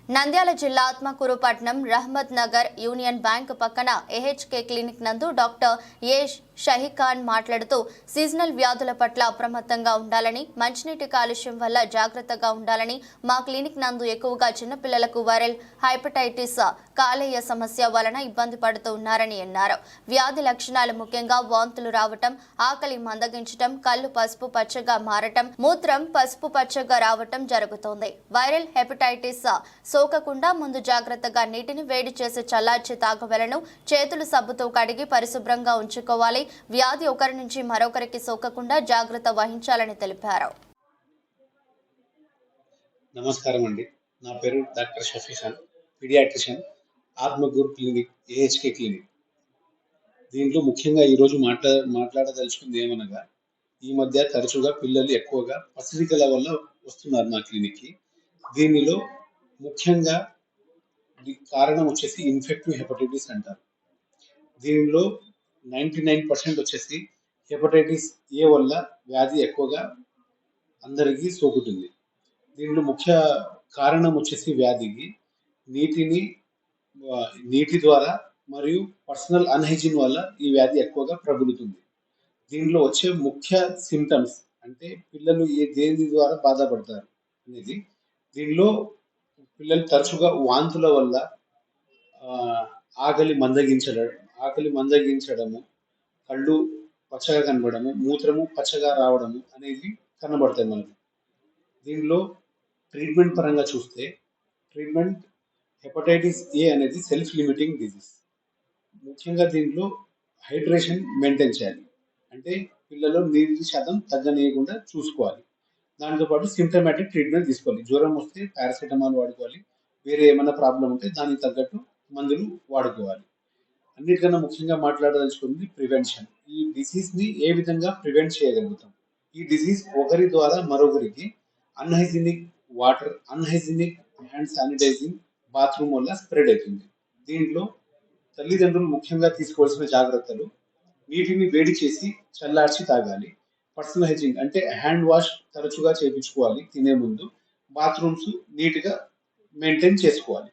నంద్యాల జిల్లా ఆత్మకూరు పట్టణం Rahmat Nagar union bank పక్కన ఏహెచ్కే క్లినిక్ నందు డాక్టర్ ఏ షహీఖాన్ మాట్లాడుతూ సీజనల్ వ్యాధుల పట్ల అప్రమత్తంగా ఉండాలని, మంచినీటి కాలుష్యం వల్ల జాగ్రత్తగా ఉండాలని, మా క్లినిక్ నందు ఎక్కువగా చిన్నపిల్లలకు వైరల్ హెపటైటిస్ కాలేయ సమస్య వలన ఇబ్బంది పడుతూ ఉన్నారని అన్నారు. వ్యాధి లక్షణాలు ముఖ్యంగా వాంతులు రావటం, ఆకలి మందగించటం, కళ్ళు పసుపు పచ్చగా మారటం, మూత్రం పసుపు పచ్చగా రావటం జరుగుతోంది. వైరల్ హెపటైటిస్ సోకకుండా ముందు జాగ్రత్తగా నీటిని వేడి చేసి చల్లార్చి తాగవలను, చేతులు సబ్బుతో కడిగి పరిశుభ్రంగా ఉంచుకోవాలి. వ్యాధి ఒకరి నుంచి మరొకరికి సోకకుండా జాగ్రత్త వహించాలని తెలిపారు. నమస్కారం అండి. నా పేరు doctor Shafi Khan, paediatrician, Atmakur clinic, AHK clinic. దీంట్లో ముఖ్యంగా ఈరోజు మాట్లాడదలుచుకుంది ఏమనగా, ఈ మధ్య తరచుగా పిల్లలు ఎక్కువగా పసిరికల వల్ల వస్తున్నారు మా క్లినిక్కి. దీనిలో ముఖ్యంగా కారణం వచ్చేసి ఇన్ఫెక్టివ్ హెపటైటిస్ అంటారు. దీనిలో 99% వచ్చేసి హెపటైటిస్ ఏ వల్ల వ్యాధి ఎక్కువగా అందరికీ సోకుతుంది. దీనిలో ముఖ్య కారణం వచ్చేసి వ్యాధికి నీటి ద్వారా మరియు పర్సనల్ అన్హైజీన్ వల్ల ఈ వ్యాధి ఎక్కువగా ప్రబలుతుంది. దీనిలో వచ్చే ముఖ్య సిమ్టమ్స్ అంటే పిల్లలు దేని ద్వారా బాధపడతారు అనేది. దీనిలో పిల్లలు తరచుగా వాంతుల వల్ల ఆకలి మందగించడము, కళ్ళు పచ్చగా కనబడము, మూత్రము పచ్చగా రావడము అనేది కనబడతాయి మనకి. దీనిలో ట్రీట్మెంట్ పరంగా చూస్తే హెపటైటిస్ ఏ అనేది సెల్ఫ్ లిమిటింగ్ డిజీజ్. ముఖ్యంగా దీంట్లో హైడ్రేషన్ మెయింటైన్ చేయాలి, అంటే పిల్లలు నీటి శాతం తగ్గనీయకుండా చూసుకోవాలి. దాంతోపాటు సింప్టమాటిక్ ట్రీట్మెంట్ తీసుకోవాలి. జ్వరం వస్తే పారాసెటమాల్ వాడుకోవాలి, వేరే ఏమైనా ప్రాబ్లం ఉంటే దానికి తగ్గట్టు మందులు వాడుకోవాలి. అన్నిటికన్నా ముఖ్యంగా మాట్లాడదలుచుకుంది ప్రివెన్షన్. ఈ డిసీజ్ని ఏ విధంగా ప్రివెంట్ చేయగలుగుతాం? ఈ డిసీజ్ ఒకరి ద్వారా మరొకరికి unhygienic water, unhygienic hand sanitising, bathroom వల్ల స్ప్రెడ్ అవుతుంది. దీంట్లో తల్లిదండ్రులు ముఖ్యంగా తీసుకోవాల్సిన జాగ్రత్తలు: నీటిని వేడి చేసి చల్లార్చి తాగాలి. పర్సనల్ హైజీన్ అంటే హ్యాండ్ వాష్ తరచుగా చేయించుకోవాలి తినే ముందు. బాత్రూమ్స్ నీట్గా మెయింటైన్ చేసుకోవాలి.